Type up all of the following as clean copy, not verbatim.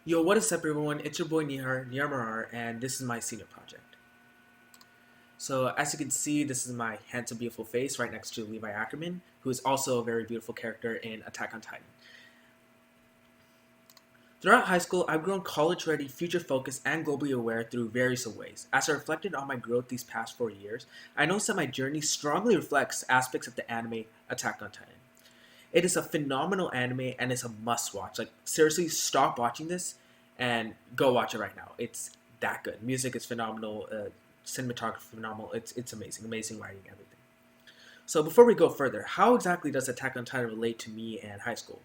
Yo, what is up, everyone? It's your boy Nihar Marar, and this is my senior project. So, as you can see, this is my handsome, beautiful face right next to Levi Ackerman, who is also a very beautiful character in Attack on Titan. Throughout high school, I've grown college ready, future focused, and globally aware through various ways. As I reflected on my growth these past 4 years, I noticed that my journey strongly reflects aspects of the anime Attack on Titan. It is a phenomenal anime and it's a must watch. Like, seriously, stop watching this and go watch it right now. It's that good. Music is phenomenal. Cinematography phenomenal. It's amazing. Amazing writing, everything. So before we go further, how exactly does Attack on Titan relate to me and high school?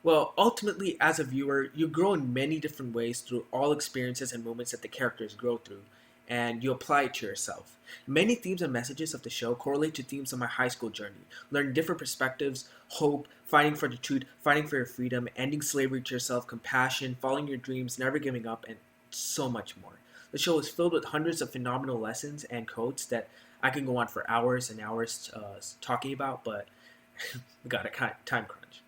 Well, ultimately, as a viewer, you grow in many different ways through all experiences and moments that the characters grow through, and you apply it to yourself. Many themes and messages of the show correlate to themes of my high school journey. Learning different perspectives, hope, fighting for the truth, fighting for your freedom, ending slavery to yourself, compassion, following your dreams, never giving up, and so much more. The show is filled with hundreds of phenomenal lessons and quotes that I can go on for hours and hours talking about, but we got a time crunch.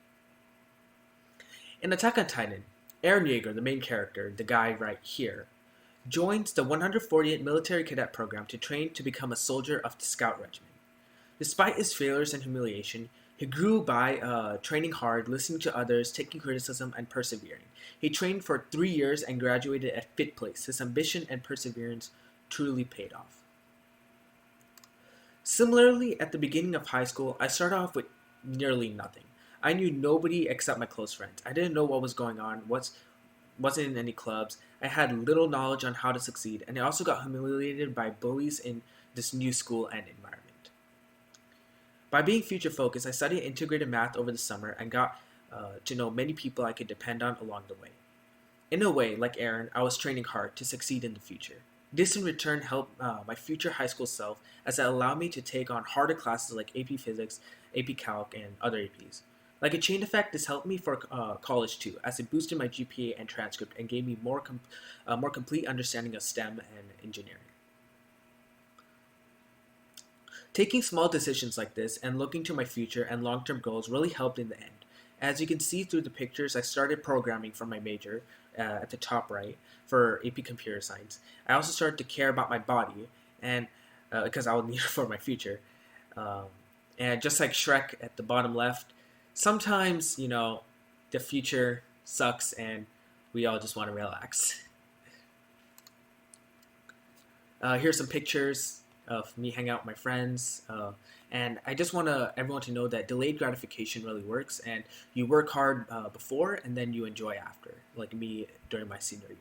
In Attack on Titan, Eren Yeager, the main character, the guy right here, joins the 148th Military Cadet Program to train to become a soldier of the Scout Regiment. Despite his failures and humiliation, he grew by training hard, listening to others, taking criticism, and persevering. He trained for 3 years and graduated at fifth place. His ambition and perseverance truly paid off. Similarly, at the beginning of high school, I started off with nearly nothing. I knew nobody except my close friends. I didn't know what was going on, wasn't in any clubs. I had little knowledge on how to succeed, and I also got humiliated by bullies in this new school and environment. By being future focused, I studied integrated math over the summer and got to know many people I could depend on along the way. In a way, like Aaron, I was training hard to succeed in the future. This in return helped my future high school self as it allowed me to take on harder classes like AP Physics, AP Calc, and other APs. Like a chain effect, this helped me for college too, as it boosted my GPA and transcript and gave me more complete understanding of STEM and engineering. Taking small decisions like this and looking to my future and long term goals really helped in the end. As you can see through the pictures, I started programming for my major at the top right for AP Computer Science. I also started to care about my body, and because I would need it for my future. Um, and just like Shrek at the bottom left, sometimes, the future sucks and we all just want to relax. Here's some pictures of me hanging out with my friends. And I just want everyone to know that delayed gratification really works, and you work hard before, and then you enjoy after, like me during my senior year.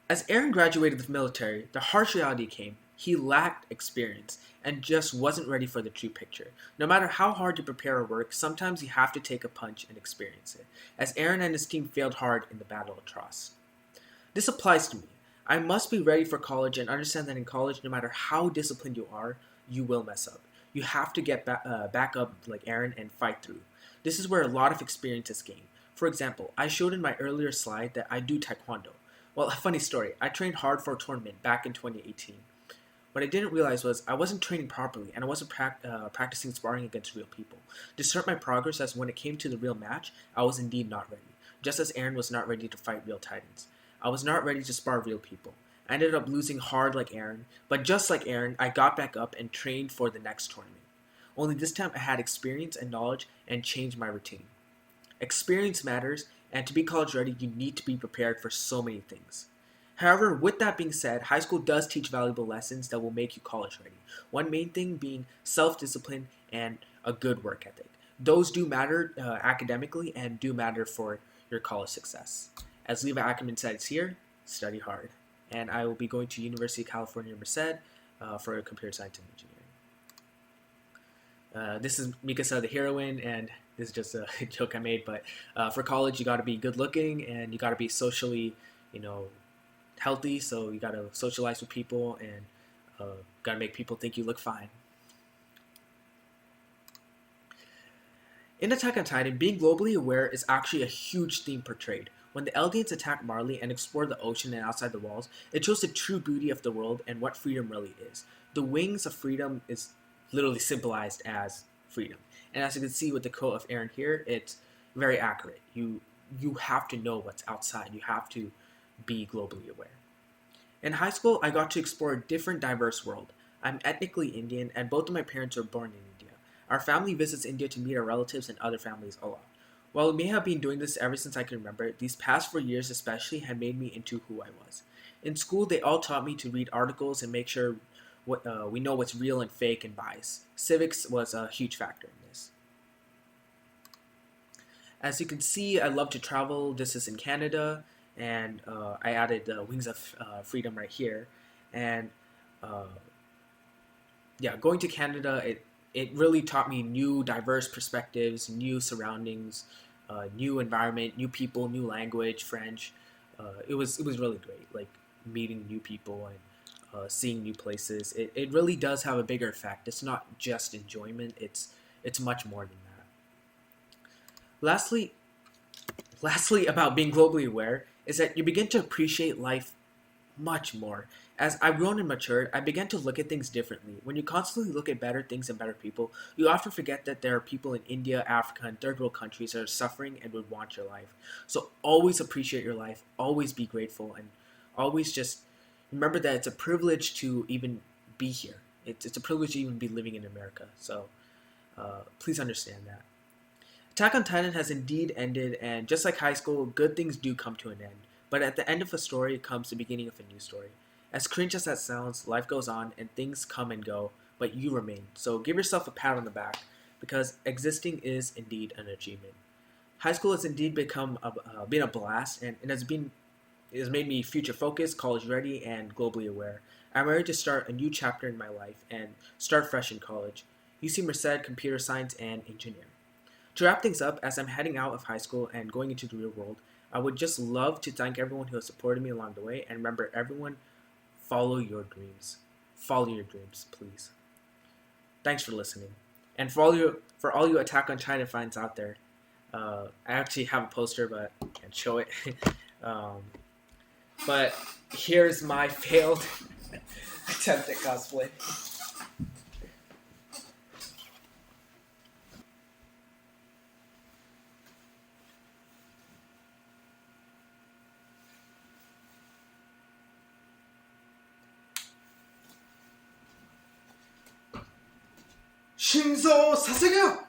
As Aaron graduated the military, the harsh reality came. He lacked experience and just wasn't ready for the true picture. No matter how hard you prepare or work, sometimes you have to take a punch and experience it, as Aaron and his team failed hard in the Battle of Tross. This applies to me. I must be ready for college and understand that in college, no matter how disciplined you are, you will mess up. You have to get back up like Aaron and fight through. This is where a lot of experience is gained. For example, I showed in my earlier slide that I do taekwondo. Well, a funny story. I trained hard for a tournament back in 2018. What I didn't realize was I wasn't training properly and I wasn't practicing sparring against real people. This hurt my progress as when it came to the real match, I was indeed not ready. Just as Aaron was not ready to fight real titans. I was not ready to spar real people. I ended up losing hard like Aaron, but just like Aaron, I got back up and trained for the next tournament. Only this time I had experience and knowledge and changed my routine. Experience matters, and to be college ready, you need to be prepared for so many things. However, with that being said, high school does teach valuable lessons that will make you college ready. One main thing being self discipline and a good work ethic. Those do matter academically and do matter for your college success. As Levi Ackerman says here, study hard. And I will be going to University of California, Merced for computer science and engineering. This is Mikasa, the heroine, and this is just a joke I made. But for college, you got to be good looking and you got to be socially, you know, healthy. So you got to socialize with people and got to make people think you look fine. In Attack on Titan, being globally aware is actually a huge theme portrayed. When the Eldians attacked Marley and explored the ocean and outside the walls, it shows the true beauty of the world and what freedom really is. The wings of freedom is literally symbolized as freedom. And as you can see with the quote of Aaron here, it's very accurate. You have to know what's outside. You have to be globally aware. In high school, I got to explore a different, diverse world. I'm ethnically Indian, and both of my parents were born in India. Our family visits India to meet our relatives and other families a lot. While we may have been doing this ever since I can remember, these past 4 years especially had made me into who I was. In school, they all taught me to read articles and make sure we know what's real and fake and bias. Civics was a huge factor in this. As you can see, I love to travel. This is in Canada, and I added the Wings of Freedom right here. And uh, yeah, going to Canada, it really taught me new, diverse perspectives, new surroundings, new environment, new people, new language, French. It was really great, like meeting new people and seeing new places. It really does have a bigger effect. It's not just enjoyment. It's much more than that. Lastly, lastly, about being globally aware is that you begin to appreciate life much more. As I've grown and matured, I began to look at things differently. When you constantly look at better things and better people, you often forget that there are people in India, Africa, and third world countries that are suffering and would want your life. So always appreciate your life, always be grateful, and always just remember that it's a privilege to even be here. It's a privilege to even be living in America. So please understand that. Attack on Titan has indeed ended, and just like high school, good things do come to an end. But at the end of a story comes the beginning of a new story. As cringe as that sounds, life goes on and things come and go, but you remain. So give yourself a pat on the back, because existing is indeed an achievement. High school has indeed been a blast, and it has made me future focused, college ready, and globally aware. I'm ready to start a new chapter in my life and start fresh in college. UC Merced, computer science, and engineering. To wrap things up, as I'm heading out of high school and going into the real world, I would just love to thank everyone who has supported me along the way, and remember, everyone, follow your dreams. Follow your dreams, please. Thanks for listening. And for all you Attack on Titan fans out there, I actually have a poster, but I can't show it. um, but here's my failed attempt at cosplay. Shinzou Wo Sasageyo!